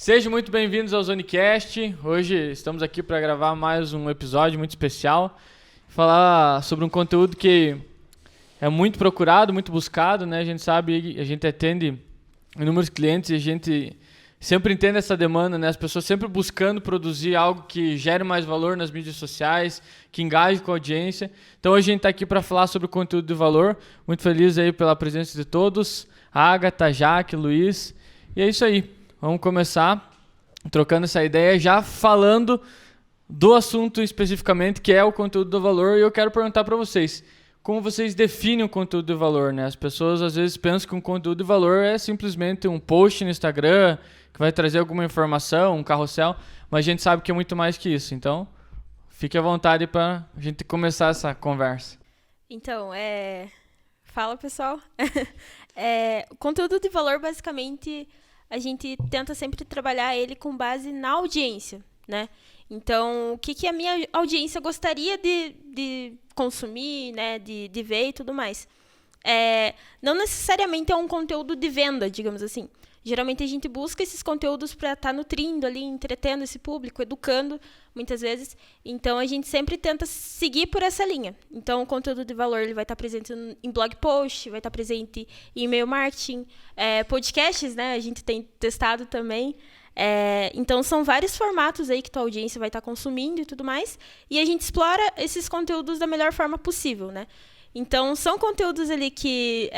Sejam muito bem-vindos ao Zonecast. Hoje estamos aqui para gravar mais um episódio muito especial. Falar sobre um conteúdo que é muito procurado, muito buscado, né? A gente sabe, a gente atende inúmeros clientes e a gente sempre entende essa demanda, né? As pessoas sempre buscando produzir algo que gere mais valor nas mídias sociais, que engaje com a audiência. Então hoje a gente está aqui para falar sobre o conteúdo de valor. Muito feliz aí pela presença de todos. Agatha, Jaque, Luiz. E é isso aí. Vamos começar trocando essa ideia, já falando do assunto especificamente, que é o conteúdo do valor. E eu quero perguntar para vocês, como vocês definem o conteúdo de valor, né? As pessoas às vezes pensam que um conteúdo de valor é simplesmente um post no Instagram, que vai trazer alguma informação, um carrossel, mas a gente sabe que é muito mais que isso. Então, fique à vontade para a gente começar essa conversa. Então, Fala, pessoal. O conteúdo de valor, basicamente, a gente tenta sempre trabalhar ele com base na audiência, né? Então, o que a minha audiência gostaria de consumir, né? De ver e tudo mais. Não necessariamente é um conteúdo de venda, digamos assim. Geralmente a gente busca esses conteúdos para estar nutrindo ali, entretendo esse público, educando, muitas vezes. Então, a gente sempre tenta seguir por essa linha. Então, o conteúdo de valor ele vai estar presente em blog post, vai estar presente em e-mail marketing, podcasts, né? A gente tem testado também. Então, são vários formatos aí que tua audiência vai estar consumindo e tudo mais. E a gente explora esses conteúdos da melhor forma possível, né? Então, são conteúdos ali que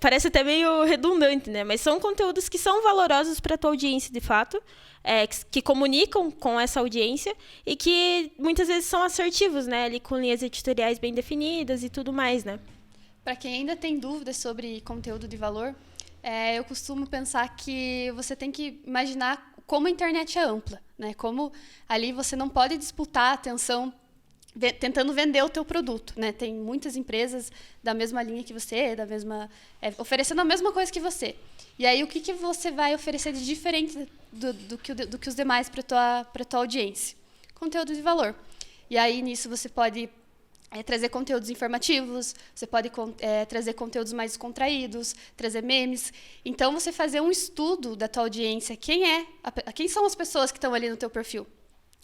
parece até meio redundante, né? Mas são conteúdos que são valorosos para a tua audiência, de fato, que comunicam com essa audiência e que muitas vezes são assertivos, né? Ali com linhas editoriais bem definidas e tudo mais, né? Para quem ainda tem dúvidas sobre conteúdo de valor, eu costumo pensar que você tem que imaginar como a internet é ampla, né? Como ali você não pode disputar a atenção tentando vender o teu produto, né? Tem muitas empresas da mesma linha que você, oferecendo a mesma coisa que você. E aí, o que você vai oferecer de diferente do que os demais para tua audiência? Conteúdo de valor. E aí, nisso, você pode trazer conteúdos informativos, você pode trazer conteúdos mais descontraídos, trazer memes. Então, você fazer um estudo da tua audiência. Quem são as pessoas que estão ali no teu perfil?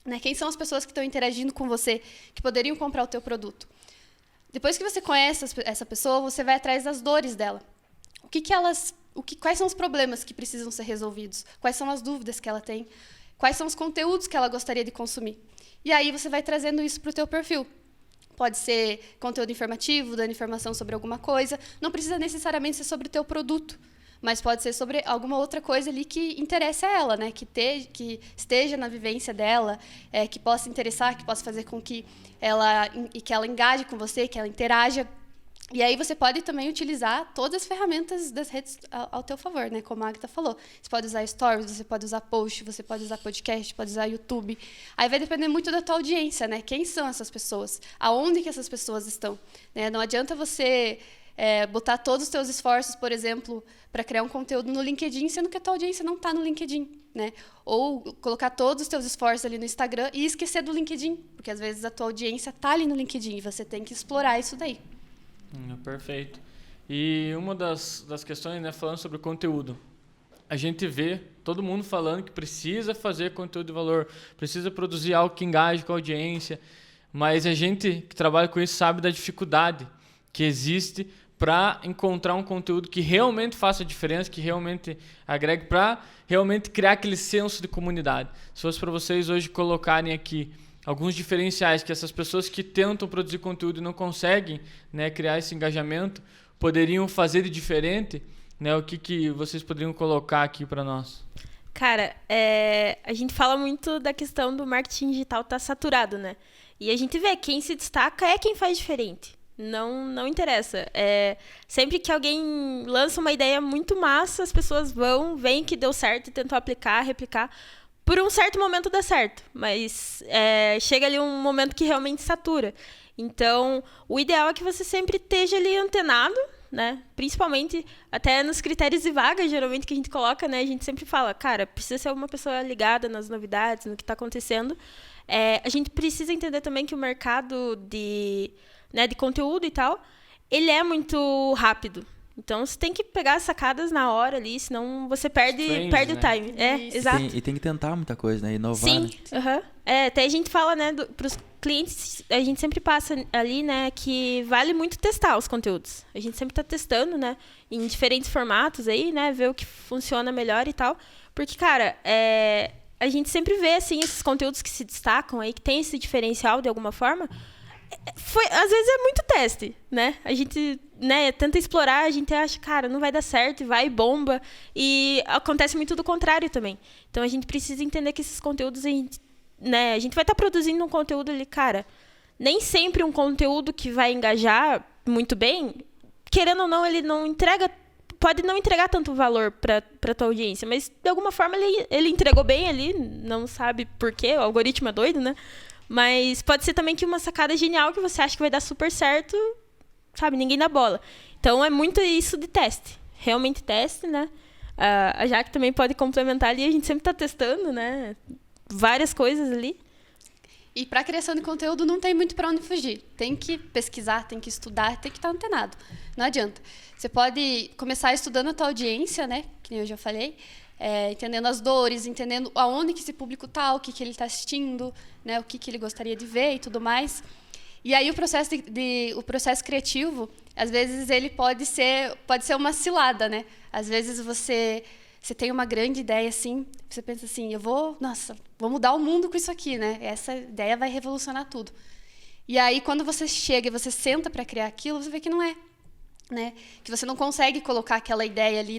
Né? Quem são as pessoas que estão interagindo com você, que poderiam comprar o teu produto? Depois que você conhece essa pessoa, você vai atrás das dores dela. Quais são os problemas que precisam ser resolvidos? Quais são as dúvidas que ela tem? Quais são os conteúdos que ela gostaria de consumir? E aí você vai trazendo isso para o teu perfil. Pode ser conteúdo informativo, dando informação sobre alguma coisa. Não precisa necessariamente ser sobre o teu produto, mas pode ser sobre alguma outra coisa ali que interesse a ela, né? Que esteja na vivência dela, que possa interessar, que possa fazer com que ela engaje com você, que ela interaja. E aí você pode também utilizar todas as ferramentas das redes ao teu favor, né? Como a Agatha falou. Você pode usar stories, você pode usar post, você pode usar podcast, pode usar YouTube. Aí vai depender muito da tua audiência, né? Quem são essas pessoas? Aonde que essas pessoas estão? Né? Não adianta você botar todos os teus esforços, por exemplo, para criar um conteúdo no LinkedIn, sendo que a tua audiência não está no LinkedIn, né? Ou colocar todos os teus esforços ali no Instagram e esquecer do LinkedIn, porque às vezes a tua audiência está ali no LinkedIn e você tem que explorar isso daí. Perfeito. E uma das questões, né, falando sobre o conteúdo, a gente vê todo mundo falando que precisa fazer conteúdo de valor, precisa produzir algo que engaje com a audiência, mas a gente que trabalha com isso sabe da dificuldade que existe para encontrar um conteúdo que realmente faça diferença, que realmente agregue, para realmente criar aquele senso de comunidade. Se fosse para vocês hoje colocarem aqui alguns diferenciais que essas pessoas que tentam produzir conteúdo e não conseguem, né, criar esse engajamento, poderiam fazer de diferente, né, o que vocês poderiam colocar aqui para nós? Cara, a gente fala muito da questão do marketing digital estar saturado, né? E a gente vê quem se destaca é quem faz diferente. Não interessa. Sempre que alguém lança uma ideia muito massa, as pessoas veem que deu certo e tentam aplicar, replicar. Por um certo momento dá certo, mas chega ali um momento que realmente satura. Então, o ideal é que você sempre esteja ali antenado, né? Principalmente até nos critérios de vaga, geralmente, que a gente coloca, né? A gente sempre fala, cara, precisa ser uma pessoa ligada nas novidades, no que está acontecendo. A gente precisa entender também que o mercado de conteúdo e tal, ele é muito rápido. Então, você tem que pegar as sacadas na hora ali, senão você perde Trends, o time. Isso. Exato. E tem que tentar muita coisa, né? Inovar. Sim, Né? aham. Até a gente fala, né, pros clientes, a gente sempre passa ali, né, que vale muito testar os conteúdos. A gente sempre tá testando, né, em diferentes formatos aí, né, ver o que funciona melhor e tal. Porque, cara, a gente sempre vê, assim, esses conteúdos que se destacam aí, que tem esse diferencial de alguma forma. Às vezes é muito teste, né? A gente, né, tenta explorar, a gente acha, cara, não vai dar certo, e vai e bomba. E acontece muito do contrário também. Então a gente precisa entender que esses conteúdos, a gente vai estar produzindo um conteúdo ali, cara. Nem sempre um conteúdo que vai engajar muito bem, querendo ou não, ele não entrega. Pode não entregar tanto valor para tua audiência, mas de alguma forma ele entregou bem ali, não sabe por quê, o algoritmo é doido, né? Mas pode ser também que uma sacada genial que você acha que vai dar super certo, sabe, ninguém dá bola. Então é muito isso de teste, realmente teste, né? A Jaque também pode complementar ali, a gente sempre tá testando, né? Várias coisas ali. E para criação de conteúdo não tem muito para onde fugir. Tem que pesquisar, tem que estudar, tem que estar antenado. Não adianta. Você pode começar estudando a tua audiência, né? Que eu já falei. Entendendo as dores, entendendo aonde que esse público está, o que ele está assistindo, né? O que ele gostaria de ver e tudo mais. E aí o processo criativo, às vezes ele pode ser uma cilada, né? Às vezes você tem uma grande ideia assim, você pensa assim, vou mudar o mundo com isso aqui, né? Essa ideia vai revolucionar tudo. E aí quando você chega e você senta para criar aquilo, você vê que não é, né? Que você não consegue colocar aquela ideia ali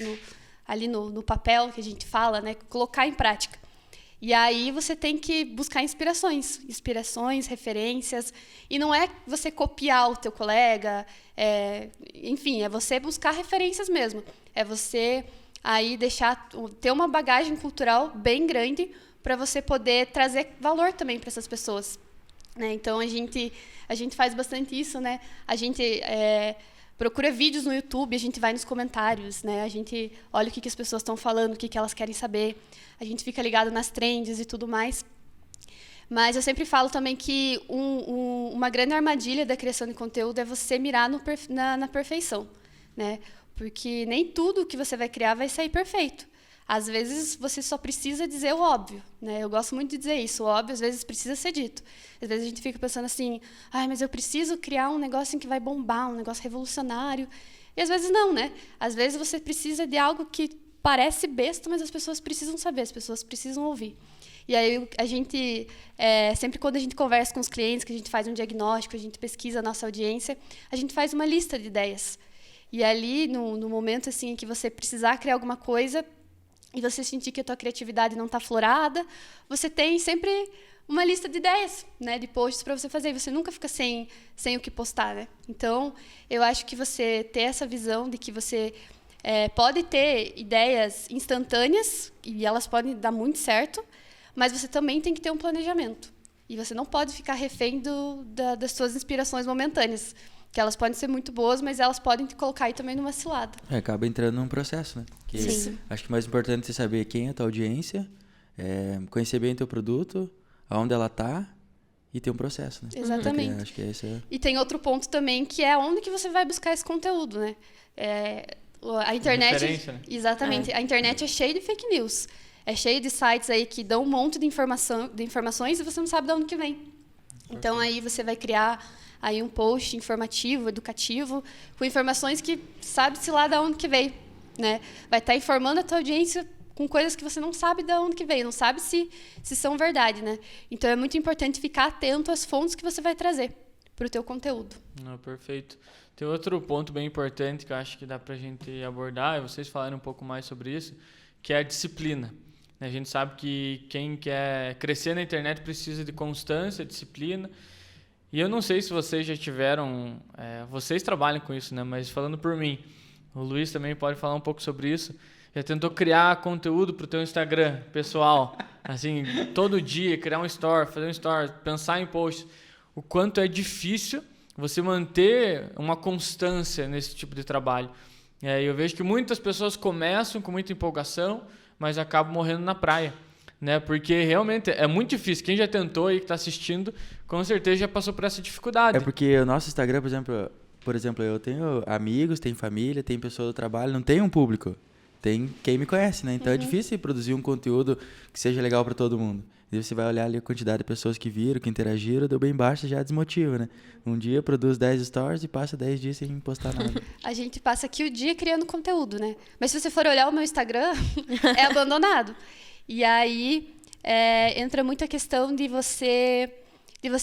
no papel que a gente fala, né? Colocar em prática. E aí você tem que buscar inspirações, referências. E não é você copiar o teu colega, enfim, é você buscar referências mesmo. É você aí ter uma bagagem cultural bem grande para você poder trazer valor também para essas pessoas, né? Então a gente faz bastante isso, né? A gente procura vídeos no YouTube, a gente vai nos comentários, né? A gente olha o que as pessoas estão falando, o que elas querem saber. A gente fica ligado nas trends e tudo mais. Mas eu sempre falo também que uma grande armadilha da criação de conteúdo é você mirar na perfeição, né? Porque nem tudo que você vai criar vai sair perfeito. Às vezes, você só precisa dizer o óbvio, né? Eu gosto muito de dizer isso. O óbvio, às vezes, precisa ser dito. Às vezes, a gente fica pensando assim, mas eu preciso criar um negócio que vai bombar, um negócio revolucionário. E, às vezes, não, né? Às vezes, você precisa de algo que parece besta, mas as pessoas precisam saber, as pessoas precisam ouvir. E aí, a gente, sempre quando a gente conversa com os clientes, que a gente faz um diagnóstico, a gente pesquisa a nossa audiência, a gente faz uma lista de ideias. E ali, no momento assim, que você precisar criar alguma coisa e você sentir que a tua criatividade não está aflorada, você tem sempre uma lista de ideias, né, de posts para você fazer. E você nunca fica sem o que postar, né? Então, eu acho que você ter essa visão de que você pode ter ideias instantâneas e elas podem dar muito certo, mas você também tem que ter um planejamento. E você não pode ficar refém das suas inspirações momentâneas. Que elas podem ser muito boas, mas elas podem te colocar aí também numa cilada. Acaba entrando num processo, né? Porque Sim. acho que o mais importante é você saber quem é a tua audiência, conhecer bem o teu produto, aonde ela está e ter um processo, né? Exatamente. Porque acho que esse E tem outro ponto também, que é onde que você vai buscar esse conteúdo, né? A internet... Referência, né? Exatamente. A internet é cheia de fake news. É cheio de sites aí que dão um monte de informações e você não sabe de onde que vem. Então, aí você vai criar aí um post informativo, educativo, com informações que sabe-se lá de onde que veio, né? Vai estar informando a tua audiência com coisas que você não sabe de onde que veio, não sabe se são verdade, né? Então, é muito importante ficar atento às fontes que você vai trazer para o teu conteúdo. Não, perfeito. Tem outro ponto bem importante que eu acho que dá para a gente abordar, e vocês falarem um pouco mais sobre isso, que é a disciplina. A gente sabe que quem quer crescer na internet precisa de constância, disciplina. E eu não sei se vocês já tiveram... vocês trabalham com isso, né? Mas falando por mim, o Luiz também pode falar um pouco sobre isso. Já tentou criar conteúdo para o teu Instagram pessoal, assim, todo dia, criar um story, fazer um story, pensar em posts. O quanto é difícil você manter uma constância nesse tipo de trabalho. Eu vejo que muitas pessoas começam com muita empolgação, mas acabam morrendo na praia, né? Porque realmente é muito difícil. Quem já tentou aí, que está assistindo, com certeza já passou por essa dificuldade. porque o nosso Instagram, por exemplo, por exemplo, eu tenho amigos, tenho família, tenho pessoas do trabalho, não tenho um público. Tem quem me conhece, né? Então é difícil produzir um conteúdo que seja legal para todo mundo. E você vai olhar ali a quantidade de pessoas que viram, que interagiram, deu bem baixo, já desmotiva, né? Um dia produz 10 stories e passa 10 dias sem postar nada. A gente passa aqui o dia criando conteúdo, né? Mas se você for olhar o meu Instagram, é abandonado. E aí entra muito a questão de você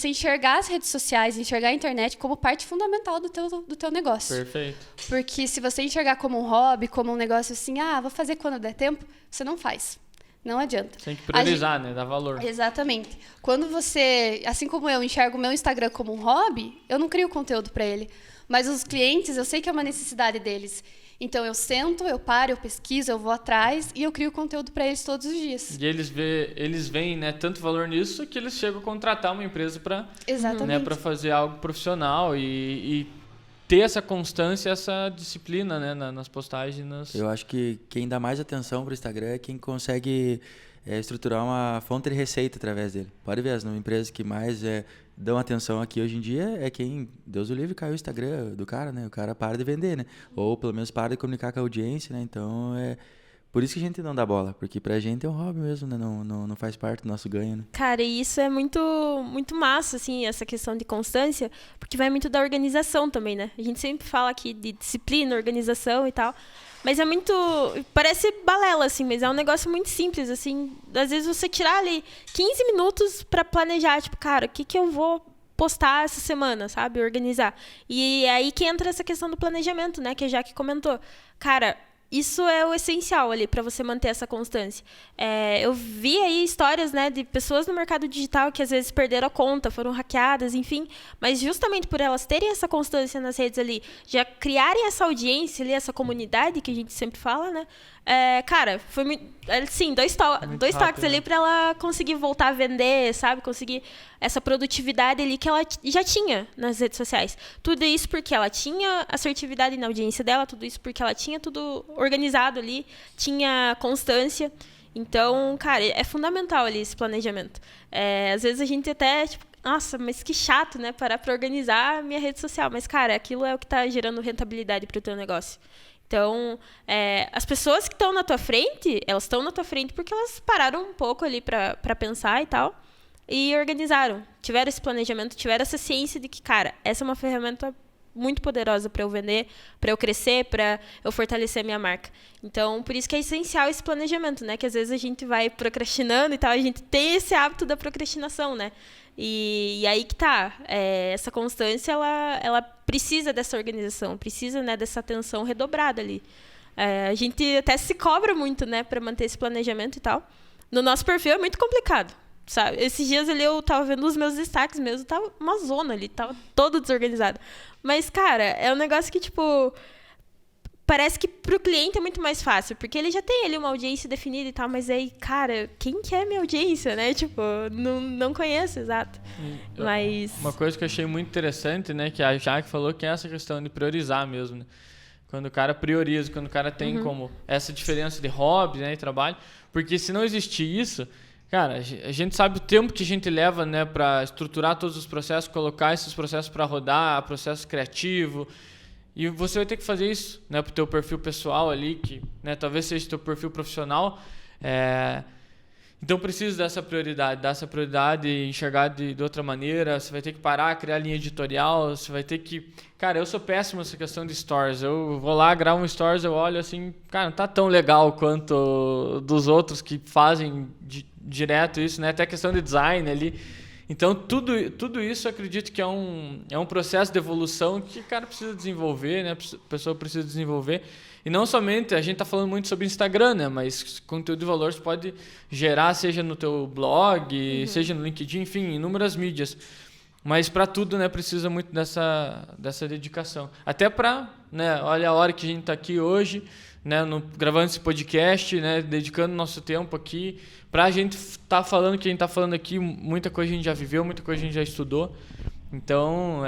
enxergar as redes sociais, enxergar a internet como parte fundamental do teu negócio. Perfeito. Porque se você enxergar como um hobby, como um negócio assim, vou fazer quando der tempo, você não faz. Não adianta. Tem que priorizar, né? Dar valor. Exatamente. Quando você, assim como eu, enxergo o meu Instagram como um hobby, eu não crio conteúdo para ele. Mas os clientes, eu sei que é uma necessidade deles. Então eu sento, eu paro, eu pesquiso, eu vou atrás e eu crio conteúdo para eles todos os dias. E eles veem, né, tanto valor nisso que eles chegam a contratar uma empresa para, né, para fazer algo profissional e ter essa constância, essa disciplina, né, nas postagens. Eu acho que quem dá mais atenção para o Instagram é quem consegue estruturar uma fonte de receita através dele. Pode ver, as empresas que mais dão atenção aqui hoje em dia é quem, Deus o livre, caiu o Instagram do cara, né? O cara para de vender, né? Ou pelo menos para de comunicar com a audiência, né? Então por isso que a gente não dá bola, porque pra gente é um hobby mesmo, né? Não faz parte do nosso ganho, né? Cara, e isso é muito, muito massa, assim, essa questão de constância, porque vai muito da organização também, né? A gente sempre fala aqui de disciplina, organização e tal, mas é muito... Parece balela, assim, mas é um negócio muito simples, assim. Às vezes você tirar ali 15 minutos pra planejar, tipo, cara, o que eu vou postar essa semana, sabe? Organizar. E é aí que entra essa questão do planejamento, né? Que a Jaque comentou. Cara... Isso é o essencial ali para você manter essa constância. Eu vi aí histórias, né, de pessoas no mercado digital que às vezes perderam a conta, foram hackeadas, enfim. Mas justamente por elas terem essa constância nas redes ali, já criarem essa audiência ali, essa comunidade que a gente sempre fala, né? Cara, foi assim, dois toques ali para ela conseguir voltar a vender, sabe? Conseguir essa produtividade ali que ela já tinha nas redes sociais. Tudo isso porque ela tinha assertividade na audiência dela, tudo isso porque ela tinha tudo organizado ali, tinha constância. Então, cara, é fundamental ali esse planejamento. Às vezes a gente até, tipo, nossa, mas que chato, né? Parar para organizar a minha rede social. Mas, cara, aquilo é o que está gerando rentabilidade para o teu negócio. Então, as pessoas que estão na tua frente, elas estão na tua frente porque elas pararam um pouco ali para pensar e tal, e organizaram, tiveram esse planejamento, tiveram essa ciência de que, cara, essa é uma ferramenta muito poderosa para eu vender, para eu crescer, para eu fortalecer a minha marca. Então, por isso que é essencial esse planejamento, né? Que às vezes a gente vai procrastinando e tal, a gente tem esse hábito da procrastinação, né? E aí que tá, essa constância, ela precisa dessa organização, precisa, né, dessa atenção redobrada ali. A gente até se cobra muito, né, para manter esse planejamento e tal. No nosso perfil é muito complicado, sabe? Esses dias ali eu tava vendo os meus destaques mesmo, tava uma zona ali, tava todo desorganizado. Mas, cara, é um negócio que, tipo... Parece que pro cliente é muito mais fácil, porque ele já tem ali uma audiência definida e tal, mas aí, cara, quem que é minha audiência, né? Tipo, não conheço, exato. Mas... Uma coisa que eu achei muito interessante, né, que a Jaque falou, que é essa questão de priorizar mesmo, né? Quando o cara prioriza, quando o cara tem como essa diferença de hobby, né, e trabalho, porque se não existir isso, cara, a gente sabe o tempo que a gente leva, né, para estruturar todos os processos, colocar esses processos para rodar, processo criativo. E você vai ter que fazer isso, né, pro teu perfil pessoal ali, que, né, talvez seja teu perfil profissional. Então precisa dar essa prioridade e enxergar de outra maneira. Você vai ter que parar, criar linha editorial, você vai ter que... Cara, eu sou péssimo nessa questão de stories. Eu vou lá, gravo um stories, eu olho assim, cara, não tá tão legal quanto dos outros que fazem direto isso, né? Até a questão de design ali. Então, tudo isso eu acredito que é um processo de evolução que o cara precisa desenvolver, né? A pessoa precisa desenvolver. E não somente, a gente está falando muito sobre Instagram, né? Mas conteúdo de valor você pode gerar, seja no teu blog, seja no LinkedIn, enfim, inúmeras mídias. Mas para tudo, né, precisa muito dessa dedicação. Até para, né, olha a hora que a gente está aqui hoje, né, gravando esse podcast, né, dedicando nosso tempo aqui, para a gente estar falando o que a gente está falando aqui, muita coisa a gente já viveu, muita coisa a gente já estudou. Então,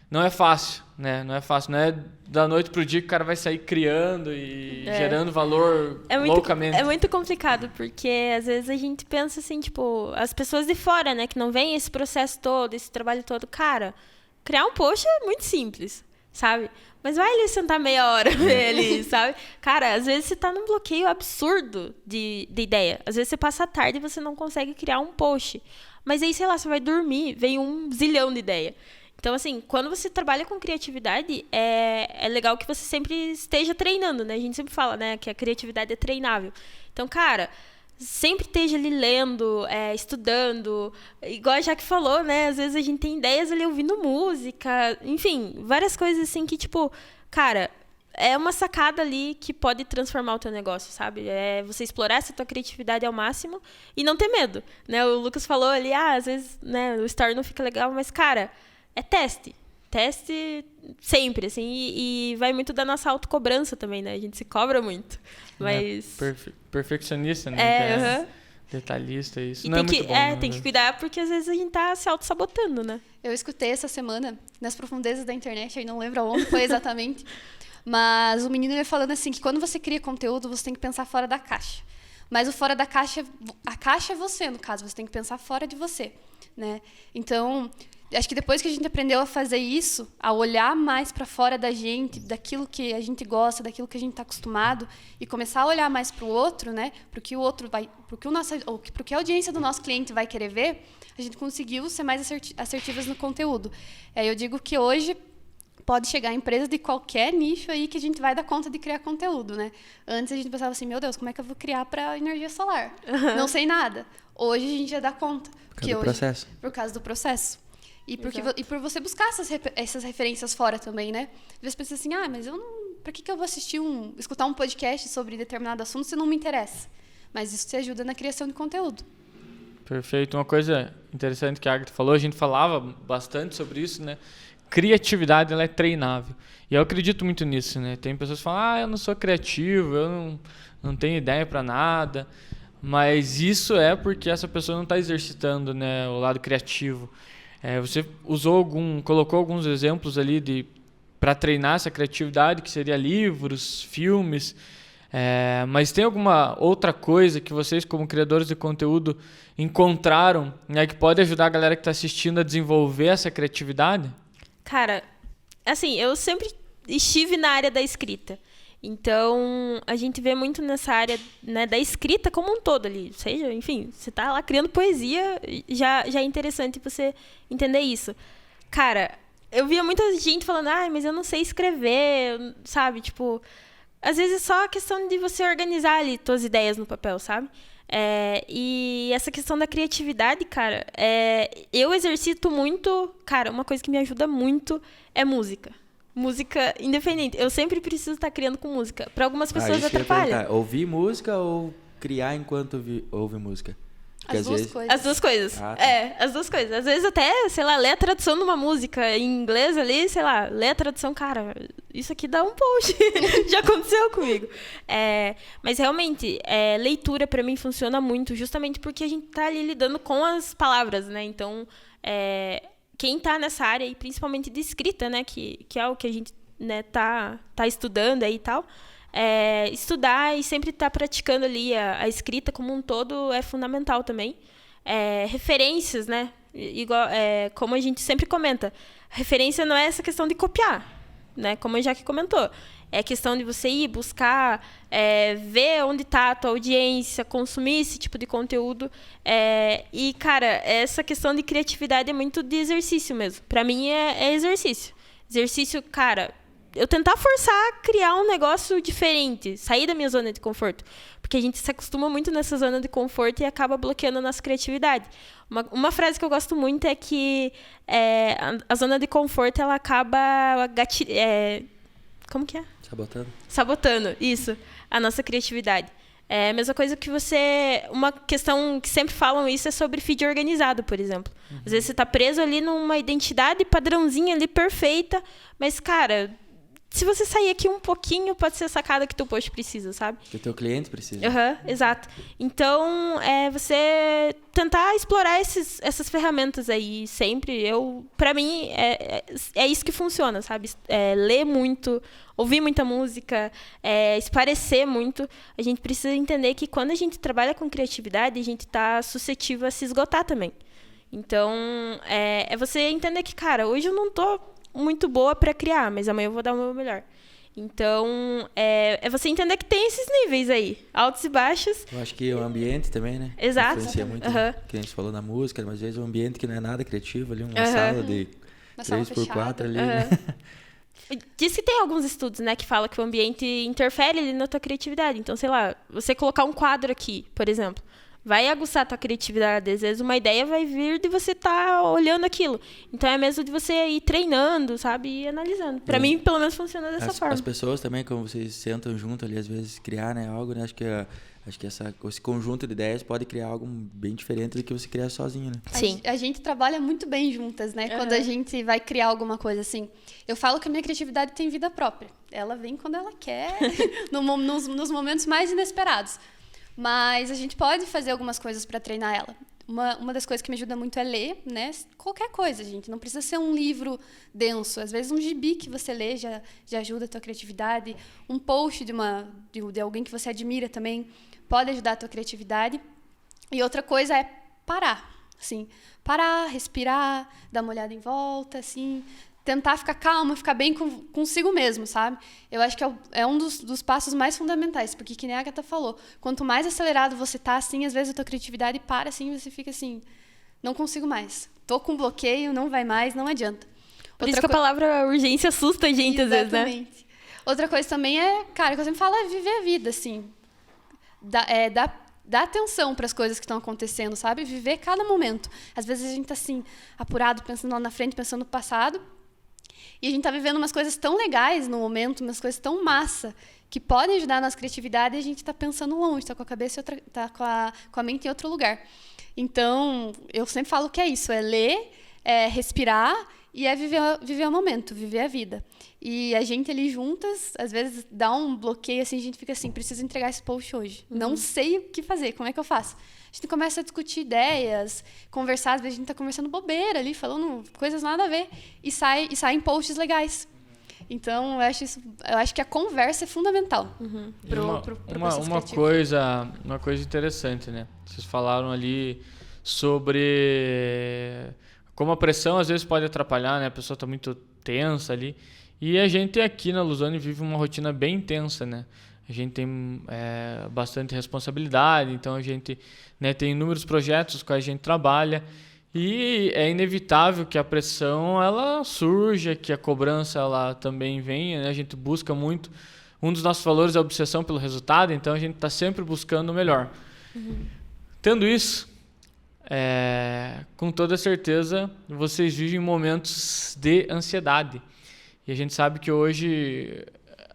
não é fácil, né? Não é fácil, não é da noite pro dia que o cara vai sair criando e gerando valor loucamente. É muito complicado, porque às vezes a gente pensa assim, tipo, as pessoas de fora, né, que não veem esse processo todo, esse trabalho todo, cara, criar um post é muito simples, sabe? Mas vai ali sentar meia hora ali, sabe? Cara, às vezes você tá num bloqueio absurdo de ideia. Às vezes você passa a tarde e você não consegue criar um post. Mas aí, sei lá, você vai dormir, vem um zilhão de ideia. Então, assim, quando você trabalha com criatividade, é legal que você sempre esteja treinando, né? A gente sempre fala, né, que a criatividade é treinável. Então, cara, sempre esteja ali lendo, estudando. Igual a Jaque falou, né? Às vezes a gente tem ideias ali ouvindo música. Enfim, várias coisas assim que, tipo, cara, é uma sacada ali que pode transformar o teu negócio, sabe? É você explorar essa tua criatividade ao máximo e não ter medo, né? O Lucas falou ali, às vezes, né, o story não fica legal, mas, cara, é teste. Teste sempre, assim, e vai muito da nossa autocobrança também, né? A gente se cobra muito. Mas... Perfeccionista, né? Detalhista, isso e não é muito bom. Tem que cuidar, porque às vezes a gente tá se auto-sabotando, né? Eu escutei essa semana, nas profundezas da internet, aí não lembro aonde foi exatamente, mas o menino ia falando assim, que quando você cria conteúdo, você tem que pensar fora da caixa. Mas o fora da caixa, a caixa é você, no caso, você tem que pensar fora de você, né? Então... acho que depois que a gente aprendeu a fazer isso, a olhar mais para fora da gente, daquilo que a gente gosta, daquilo que a gente está acostumado, e começar a olhar mais para o outro, né? Para o que o outro vai, para que a audiência do nosso cliente vai querer ver, a gente conseguiu ser mais assertivas no conteúdo. Eu digo que hoje pode chegar empresa de qualquer nicho aí que a gente vai dar conta de criar conteúdo, né? Antes a gente pensava assim, meu Deus, como é que eu vou criar para energia solar? Não sei nada. Hoje a gente já dá conta. Por causa do processo. E por você buscar essas referências fora também, né? Às vezes pensa assim, mas eu não... Pra que eu vou escutar um podcast sobre determinado assunto se não me interessa? Mas isso te ajuda na criação de conteúdo. Perfeito. Uma coisa interessante que a Agatha falou, a gente falava bastante sobre isso, né? Criatividade, ela é treinável. E eu acredito muito nisso, né? Tem pessoas que falam, eu não sou criativo, eu não tenho ideia para nada. Mas isso é porque essa pessoa não está exercitando, né, o lado criativo. Você colocou alguns exemplos ali para treinar essa criatividade, que seria livros, filmes, mas tem alguma outra coisa que vocês, como criadores de conteúdo, encontraram, né, que pode ajudar a galera que está assistindo a desenvolver essa criatividade? Cara, assim, eu sempre estive na área da escrita. Então, a gente vê muito nessa área, né, da escrita como um todo ali. Seja, enfim, você tá lá criando poesia, já é interessante você entender isso. Cara, eu via muita gente falando, mas eu não sei escrever, sabe? Tipo, às vezes é só a questão de você organizar ali suas ideias no papel, sabe? E essa questão da criatividade, cara, eu exercito muito... Cara, uma coisa que me ajuda muito é música. Música independente. Eu sempre preciso estar criando com música. Para algumas pessoas atrapalha. Ouvir música ou criar enquanto ouve música? Porque as duas coisas. As duas coisas. As duas coisas. Às vezes até, sei lá, ler a tradução de uma música em inglês ali, sei lá, ler a tradução, cara, isso aqui dá um post. Já aconteceu comigo. Mas realmente, leitura para mim funciona muito, justamente porque a gente tá ali lidando com as palavras, né? Então, quem está nessa área, e principalmente de escrita, né, que é o que a gente, né, tá estudando aí e tal, estudar e sempre estar praticando ali a escrita como um todo é fundamental também. Referências, né, igual, como a gente sempre comenta, referência não é essa questão de copiar, né, como a Jaque comentou. É questão de você ir buscar, ver onde está a tua audiência, consumir esse tipo de conteúdo. E, cara, essa questão de criatividade é muito de exercício mesmo. Para mim, é exercício. Exercício, cara, eu tentar forçar a criar um negócio diferente, sair da minha zona de conforto. Porque a gente se acostuma muito nessa zona de conforto e acaba bloqueando a nossa criatividade. Uma frase que eu gosto muito é que a zona de conforto, ela acaba... como que é? Sabotando, isso, a nossa criatividade. A mesma coisa que uma questão que sempre falam isso é sobre feed organizado, por exemplo. Às vezes você está preso ali numa identidade padrãozinha ali perfeita, mas, cara, se você sair aqui um pouquinho, pode ser a sacada que teu post precisa, sabe? Que o teu cliente precisa. Exato. Então, você tentar explorar essas ferramentas aí sempre. Pra mim, é isso que funciona, sabe? Ler muito, ouvir muita música, esparecer muito. A gente precisa entender que quando a gente trabalha com criatividade, a gente está suscetível a se esgotar também. Então, é você entender que, cara, hoje eu não tô muito boa para criar, mas amanhã eu vou dar o meu melhor. Então, é você entender que tem esses níveis aí, altos e baixos. Eu acho que o ambiente também, né? Exato. Influencia muito, que a gente falou na música, mas às vezes um ambiente que não é nada criativo ali, uma sala de Uma sala 3x4 ali. Diz que tem alguns estudos, né, que fala que o ambiente interfere ali na tua criatividade. Então, sei lá, você colocar um quadro aqui, por exemplo, vai aguçar a tua criatividade. Às vezes uma ideia vai vir de você estar olhando aquilo. Então é mesmo de você ir treinando, sabe? E analisando. Pra mim, pelo menos, funciona dessa forma. As pessoas também, como vocês sentam junto ali, às vezes criar, né, algo, né? Acho que esse conjunto de ideias pode criar algo bem diferente do que você criar sozinho, né? Sim. A gente trabalha muito bem juntas, né? Quando a gente vai criar alguma coisa assim. Eu falo que a minha criatividade tem vida própria. Ela vem quando ela quer, nos momentos mais inesperados. Mas a gente pode fazer algumas coisas para treinar ela. Uma das coisas que me ajuda muito é ler, né? Qualquer coisa, gente. Não precisa ser um livro denso. Às vezes um gibi que você lê já ajuda a tua criatividade. Um post de alguém que você admira também pode ajudar a tua criatividade. E outra coisa é parar. Assim, parar, respirar, dar uma olhada em volta, assim... Tentar ficar calma, ficar bem consigo mesmo, sabe? Eu acho que é um dos passos mais fundamentais, porque, que nem a Agatha falou, quanto mais acelerado você tá, assim, às vezes a tua criatividade para, assim, você fica assim, não consigo mais. Tô com bloqueio, não vai mais, não adianta. Por isso que a palavra urgência assusta a gente, às vezes, né? Exatamente. Outra coisa também cara, que eu sempre falo é viver a vida, assim. Dar atenção para as coisas que estão acontecendo, sabe? Viver cada momento. Às vezes a gente tá, assim, apurado, pensando lá na frente, pensando no passado, e a gente tá vivendo umas coisas tão legais no momento, umas coisas tão massa, que podem ajudar a nossa criatividade, e a gente tá pensando longe, tá com a cabeça tá com a mente em outro lugar. Então, eu sempre falo que é isso, é ler, é respirar e é viver o momento, viver a vida. E a gente ali juntas, às vezes dá um bloqueio, assim, a gente fica assim, preciso entregar esse post hoje. Não sei o que fazer, como é que eu faço? A gente começa a discutir ideias, conversar, às vezes a gente está conversando bobeira ali, falando coisas nada a ver, e saem posts legais. Então, eu acho que a conversa é fundamental pro uma coisa interessante, né? Vocês falaram ali sobre como a pressão às vezes pode atrapalhar, né? A pessoa está muito tensa ali. E a gente aqui na Luzone vive uma rotina bem intensa, né? A gente tem bastante responsabilidade, então a gente, né, tem inúmeros projetos com a gente trabalha e é inevitável que a pressão ela surja, que a cobrança ela também venha, né? A gente busca muito, um dos nossos valores é a obsessão pelo resultado, então a gente está sempre buscando o melhor. Tendo isso, com toda certeza vocês vivem momentos de ansiedade e a gente sabe que hoje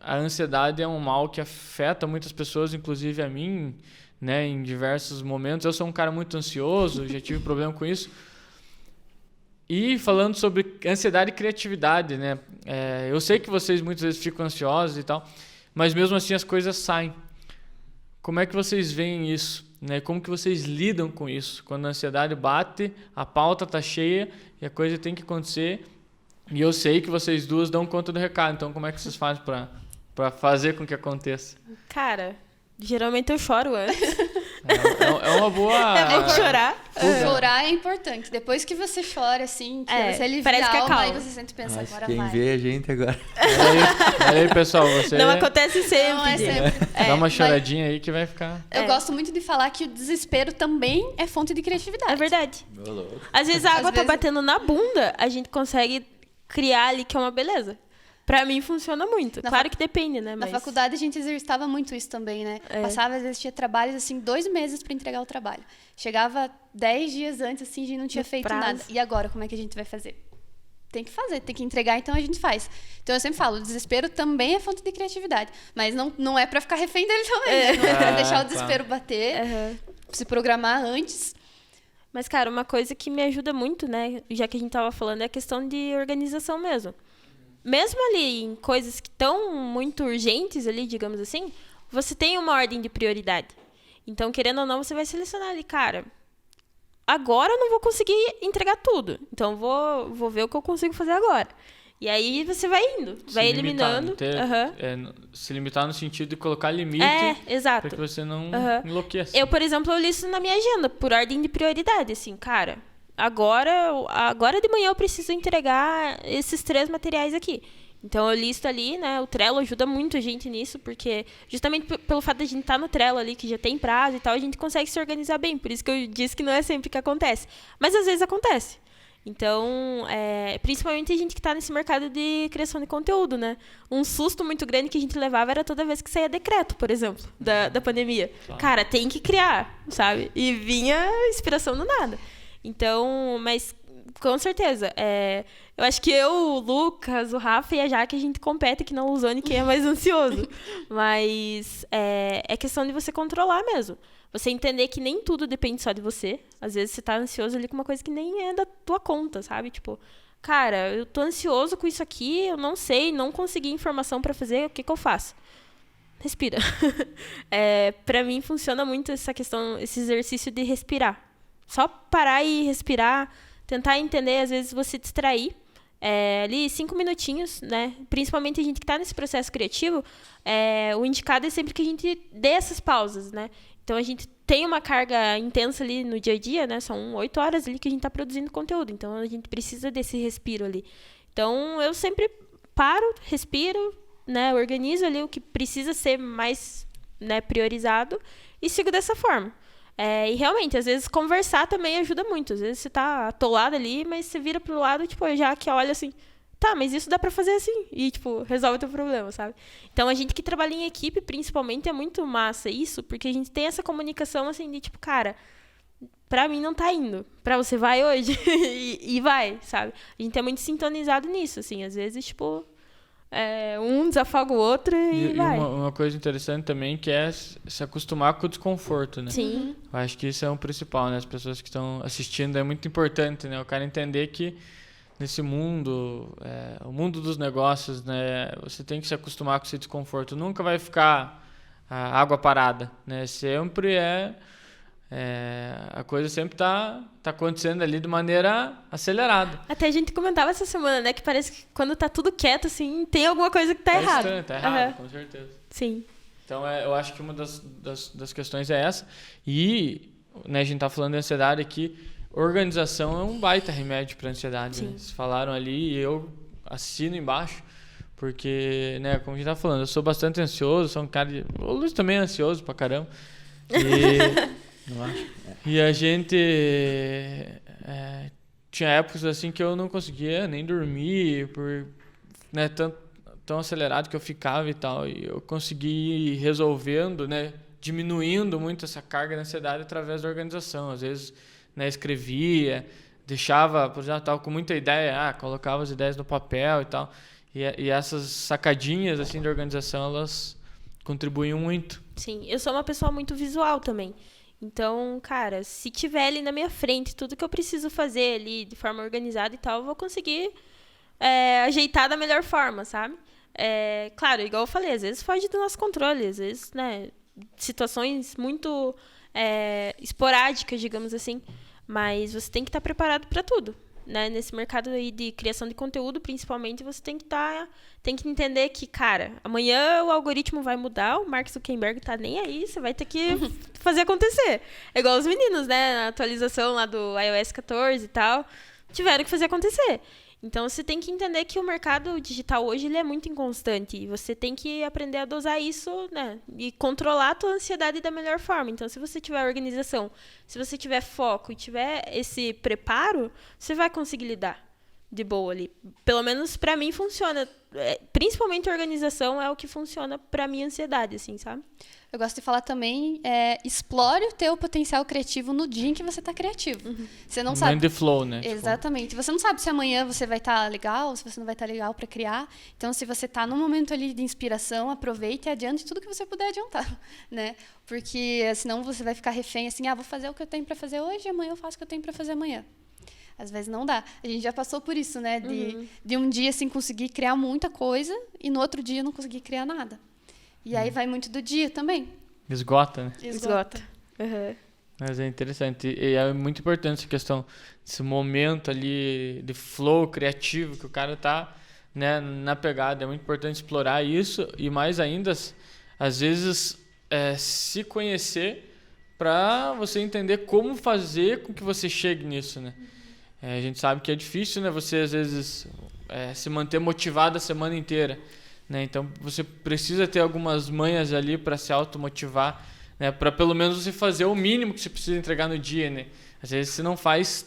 a ansiedade é um mal que afeta muitas pessoas, inclusive a mim, né, em diversos momentos. Eu sou um cara muito ansioso, já tive problema com isso. E falando sobre ansiedade e criatividade, né, eu sei que vocês muitas vezes ficam ansiosos e tal, mas mesmo assim as coisas saem. Como é que vocês veem isso? Né? Como que vocês lidam com isso? Quando a ansiedade bate, a pauta está cheia e a coisa tem que acontecer. E eu sei que vocês duas dão conta do recado, então como é que vocês fazem para fazer com que aconteça? Cara, geralmente eu choro antes. É uma boa... É bom chorar. Chorar é importante. Depois que você chora, assim, que você alivia parece que a alma, acalma. aí você sempre pensa, Acho agora que vai. vê a gente agora. Olha aí, pessoal, você Não acontece sempre. Não é sempre. dá uma choradinha aí que vai ficar... Eu gosto muito de falar que o desespero também é fonte de criatividade. É verdade. Às vezes a água tá batendo na bunda, a gente consegue criar ali que é uma beleza. Pra mim funciona muito. Claro que depende, né? Na faculdade a gente exercitava muito isso também, né? Passava, às vezes, tinha trabalhos, assim, 2 meses pra entregar o trabalho. Chegava 10 dias antes, assim, a gente não tinha feito nada. E agora, como é que a gente vai fazer? Tem que fazer, tem que entregar, então a gente faz. Então eu sempre falo, o desespero também é fonte de criatividade. Mas não é pra ficar refém dele também. Né? Não é pra deixar o desespero bater, se programar antes. Mas, cara, uma coisa que me ajuda muito, né? Já que a gente tava falando, é a questão de organização mesmo. Mesmo ali em coisas que estão muito urgentes ali, digamos assim, você tem uma ordem de prioridade. Então, querendo ou não, você vai selecionar ali, cara, agora eu não vou conseguir entregar tudo. Então, vou ver o que eu consigo fazer agora. E aí você vai indo, vai eliminando. Se limitar no sentido de colocar limite exato. para que você não enlouqueça. Eu, por exemplo, eu listo na minha agenda, por ordem de prioridade, assim, cara... agora de manhã eu preciso entregar esses 3 materiais aqui. Então eu listo ali, né? O Trello ajuda muito a gente nisso, porque justamente pelo fato de a gente estar no Trello ali, que já tem prazo e tal, a gente consegue se organizar bem. Por isso que eu disse que não é sempre que acontece. Mas às vezes acontece. Então, principalmente a gente que está nesse mercado de criação de conteúdo, né? Um susto muito grande que a gente levava era toda vez que saía decreto, por exemplo, da pandemia. Claro. Cara, tem que criar, sabe? E vinha inspiração do nada. Então, mas com certeza. Eu acho que o Lucas, o Rafa e a Jaque, a gente compete que não o Zone quem é mais ansioso. Mas é questão de você controlar mesmo. Você entender que nem tudo depende só de você. Às vezes você tá ansioso ali com uma coisa que nem é da tua conta, sabe? Tipo, cara, eu tô ansioso com isso aqui, eu não sei, não consegui informação pra fazer, o que eu faço? Respira. Pra mim funciona muito essa questão, esse exercício de respirar. Só parar e respirar, tentar entender, às vezes você distrair. Ali 5 minutinhos, né? Principalmente a gente que tá nesse processo criativo, o indicado é sempre que a gente dê essas pausas, né? Então, a gente tem uma carga intensa ali no dia a dia, né? São 8 horas ali que a gente está produzindo conteúdo. Então, a gente precisa desse respiro ali. Então, eu sempre paro, respiro, né? Organizo ali o que precisa ser mais, né, priorizado e sigo dessa forma. E, realmente, às vezes, conversar também ajuda muito. Às vezes, você tá atolado ali, mas você vira pro lado, tipo, já que olha assim... Tá, mas isso dá pra fazer assim. E, tipo, resolve o teu problema, sabe? Então, a gente que trabalha em equipe, principalmente, é muito massa isso, porque a gente tem essa comunicação, assim, de, tipo, cara, pra mim não tá indo. Pra você vai hoje. e vai, sabe? A gente é muito sintonizado nisso, assim. Às vezes, tipo, um desafoga o outro e vai. E uma coisa interessante também que é se acostumar com o desconforto, né? Sim. Eu acho que isso é o principal, né? As pessoas que estão assistindo é muito importante, né? O cara entender que nesse mundo, o mundo dos negócios, né, você tem que se acostumar com esse desconforto. Nunca vai ficar a água parada, né? Sempre a coisa sempre tá acontecendo ali de maneira acelerada. Até a gente comentava essa semana, né, que parece que quando tá tudo quieto, assim, tem alguma coisa que tá errado. Estranho, tá errado, com certeza. Sim. Então, eu acho que uma das questões é essa. E, né, a gente tá falando de ansiedade aqui. Organização é um baita remédio para ansiedade. Né? Vocês falaram ali e eu assino embaixo, porque, né, como a gente tá falando, eu sou bastante ansioso, sou um cara o Luiz também é ansioso pra caramba. Não acho. E a gente tinha épocas assim que eu não conseguia nem dormir, por, né, tão acelerado que eu ficava e tal. E eu consegui ir resolvendo, né, diminuindo muito essa carga de ansiedade através da organização. Às vezes, né, escrevia, deixava, por exemplo, estava com muita ideia, colocava as ideias no papel e tal. E essas sacadinhas assim de organização, elas contribuem muito. Sim, eu sou uma pessoa muito visual também. Então, cara, se tiver ali na minha frente tudo que eu preciso fazer ali de forma organizada e tal, eu vou conseguir ajeitar da melhor forma, sabe? Claro, igual eu falei, às vezes foge do nosso controle, às vezes, né, situações muito esporádicas, digamos assim, mas você tem que estar preparado para tudo, né? Nesse mercado aí de criação de conteúdo, principalmente, você tem que entender que, cara, amanhã o algoritmo vai mudar, o Mark Zuckerberg tá nem aí, você vai ter que fazer acontecer. É igual os meninos, né? Na atualização lá do iOS 14 e tal, tiveram que fazer acontecer. Então, você tem que entender que o mercado digital hoje ele é muito inconstante e você tem que aprender a dosar isso, né? E controlar a tua ansiedade da melhor forma. Então, se você tiver organização, se você tiver foco e tiver esse preparo, você vai conseguir lidar de boa ali. Pelo menos, pra mim, funciona. Principalmente a organização é o que funciona pra minha ansiedade, assim, sabe? Eu gosto de falar também, explore o teu potencial criativo no dia em que você está criativo. Uhum. Você não sabe... Mind the flow, né? Exatamente. Você não sabe se amanhã você vai estar legal, se você não vai estar legal para criar. Então, se você está num momento ali de inspiração, aproveite e adiante tudo que você puder adiantar, né? Porque senão você vai ficar refém assim, vou fazer o que eu tenho para fazer hoje, amanhã eu faço o que eu tenho para fazer amanhã. Às vezes não dá. A gente já passou por isso, né? De um dia assim, conseguir criar muita coisa e no outro dia não conseguir criar nada. E aí vai muito do dia também. Esgota, né? Esgota. Uhum. Mas é interessante. E é muito importante essa questão, esse momento ali de flow criativo que o cara tá, né, na pegada. É muito importante explorar isso e mais ainda, às vezes, se conhecer para você entender como fazer com que você chegue nisso, né? A gente sabe que é difícil, né? Você, às vezes, se manter motivado a semana inteira, né? Então, você precisa ter algumas manhas ali para se automotivar, né? Para pelo menos você fazer o mínimo que você precisa entregar no dia, né? Às vezes você não faz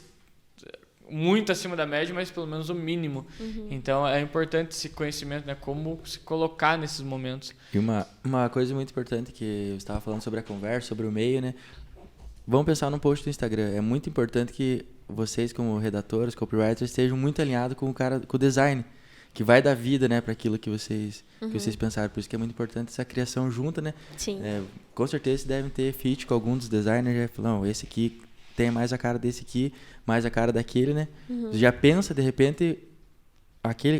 muito acima da média, mas pelo menos o mínimo. Então, é importante esse conhecimento, né? Como se colocar nesses momentos. E uma coisa muito importante que eu estava falando sobre a conversa, sobre o meio, né? Vamos pensar no post do Instagram. É muito importante que vocês, como redatores, copywriters, estejam muito alinhados com com o design, que vai dar vida, né, para aquilo que vocês pensaram. Por isso que é muito importante essa criação junta, né? Sim. Com certeza vocês devem ter feat com algum dos designers, já falam, não, esse aqui tem mais a cara desse aqui, mais a cara daquele, né? Você já pensa, de repente,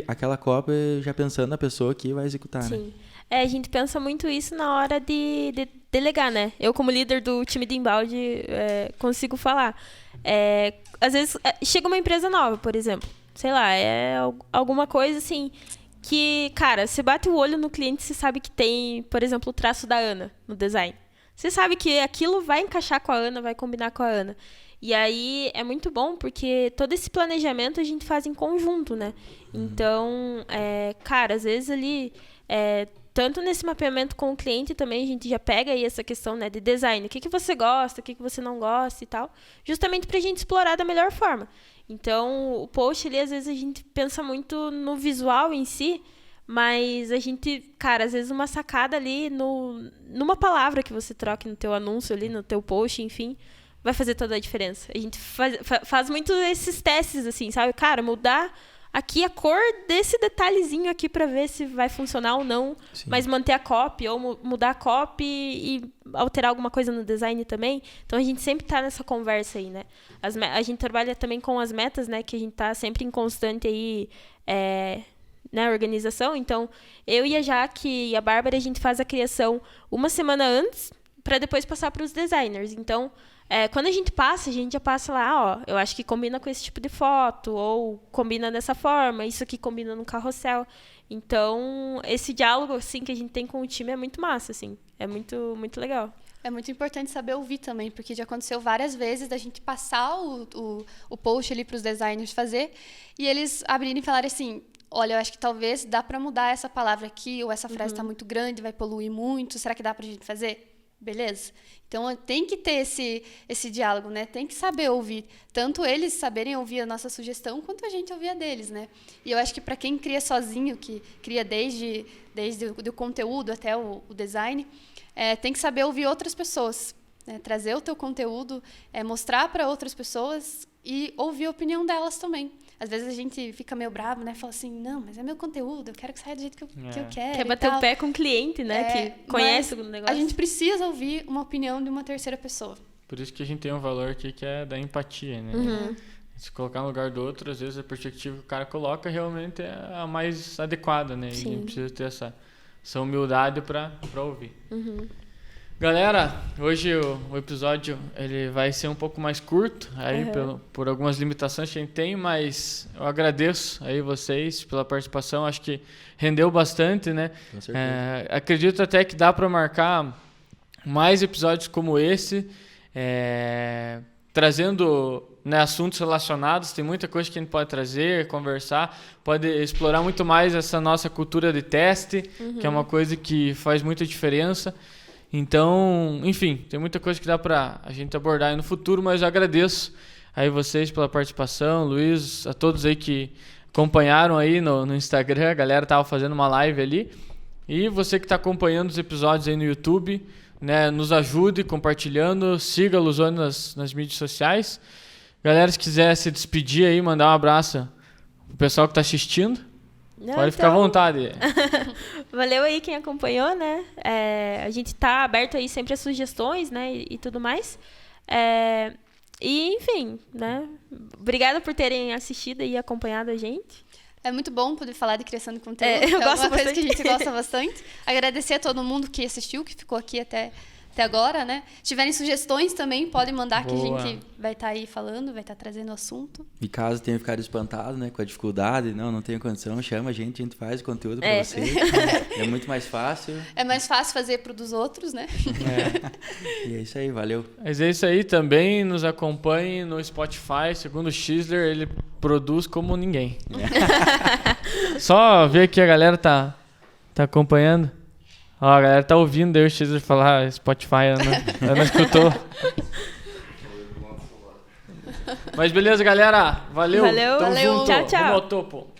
aquela cópia, já pensando na pessoa que vai executar, Sim. né? A gente pensa muito isso na hora de delegar, né? Eu, como líder do time de inbound, consigo falar. Às vezes, chega uma empresa nova, por exemplo. Sei lá, alguma coisa assim que, cara, você bate o olho no cliente, você sabe que tem, por exemplo, o traço da Ana no design. Você sabe que aquilo vai encaixar com a Ana, vai combinar com a Ana. E aí é muito bom porque todo esse planejamento a gente faz em conjunto, né? Então, cara, às vezes ali, tanto nesse mapeamento com o cliente também, a gente já pega aí essa questão, né, de design. O que você gosta, o que você não gosta e tal. Justamente pra gente explorar da melhor forma. Então, o post ali, às vezes a gente pensa muito no visual em si, mas a gente, cara, às vezes uma sacada ali numa palavra que você troque no teu anúncio ali, no teu post, enfim, vai fazer toda a diferença. A gente faz muito esses testes, assim, sabe? Cara, mudar aqui a cor desse detalhezinho aqui para ver se vai funcionar ou não, Sim. mas manter a copy ou mudar a copy e alterar alguma coisa no design também. Então a gente sempre tá nessa conversa aí, né? A gente trabalha também com as metas, né? Que a gente tá sempre em constante aí, né, organização. Então eu e a Jaque e a Bárbara, a gente faz a criação uma semana antes para depois passar para os designers. Então quando a gente já passa lá, ó, eu acho que combina com esse tipo de foto, ou combina dessa forma, isso aqui combina no carrossel. Então, esse diálogo, assim, que a gente tem com o time é muito massa, assim, é muito, muito legal. É muito importante saber ouvir também, porque já aconteceu várias vezes da gente passar o post ali para os designers fazer, e eles abrirem e falarem assim, olha, eu acho que talvez dá para mudar essa palavra aqui, ou essa frase está muito grande, vai poluir muito, será que dá para a gente fazer? Beleza? Então, tem que ter esse diálogo, né? Tem que saber ouvir. Tanto eles saberem ouvir a nossa sugestão, quanto a gente ouvir a deles, né? E eu acho que para quem cria sozinho, que cria desde o conteúdo até o design, tem que saber ouvir outras pessoas, né? Trazer o teu conteúdo, mostrar para outras pessoas e ouvir a opinião delas também. Às vezes a gente fica meio bravo, né? Fala assim, não, mas é meu conteúdo, eu quero que saia do jeito que eu quero. Quer bater o pé com o cliente, né? Que conhece o negócio. A gente precisa ouvir uma opinião de uma terceira pessoa. Por isso que a gente tem um valor aqui que é da empatia, né? Se colocar no lugar do outro, às vezes a perspectiva que o cara coloca realmente é a mais adequada, né? Sim. E a gente precisa ter essa humildade para ouvir. Galera, hoje o episódio ele vai ser um pouco mais curto, aí por algumas limitações que a gente tem, mas eu agradeço aí vocês pela participação, acho que rendeu bastante, né? Com certeza. Acredito até que dá para marcar mais episódios como esse, trazendo, né, assuntos relacionados, tem muita coisa que a gente pode trazer, conversar, pode explorar muito mais essa nossa cultura de teste, que é uma coisa que faz muita diferença. Então, enfim, tem muita coisa que dá pra a gente abordar aí no futuro, mas eu agradeço aí vocês pela participação, Luiz, a todos aí que acompanharam aí no Instagram, a galera tava fazendo uma live ali, e você que tá acompanhando os episódios aí no YouTube, né, nos ajude compartilhando, siga a Luzone nas mídias sociais. Galera, se quiser se despedir aí, mandar um abraço pro pessoal que tá assistindo, pode ficar à vontade. Valeu aí quem acompanhou, né? A gente tá aberto aí sempre a sugestões, né? E tudo mais. E, enfim, né? Obrigada por terem assistido e acompanhado a gente. É muito bom poder falar de criação de conteúdo. Eu gosto uma coisa bastante. que a gente gosta bastante. Agradecer a todo mundo que assistiu, que ficou aqui até até agora, né? Tiverem sugestões também, podem mandar. Boa. Que a gente vai estar aí falando, vai estar trazendo o assunto. E caso tenha ficado espantado, né, com a dificuldade, não tenho condição, chama a gente faz o conteúdo para você. É muito mais fácil. É mais fácil fazer pro dos outros, né? E é isso aí, valeu. Mas é isso aí, também nos acompanhe no Spotify, segundo o Xisler, ele produz como ninguém. Só ver que a galera tá acompanhando. Ó, a galera tá ouvindo daí o Xisler falar Spotify, não escutou. Mas beleza, galera. Valeu. Valeu. Tamo Valeu. junto. Tchau, tchau. Vamos ao topo.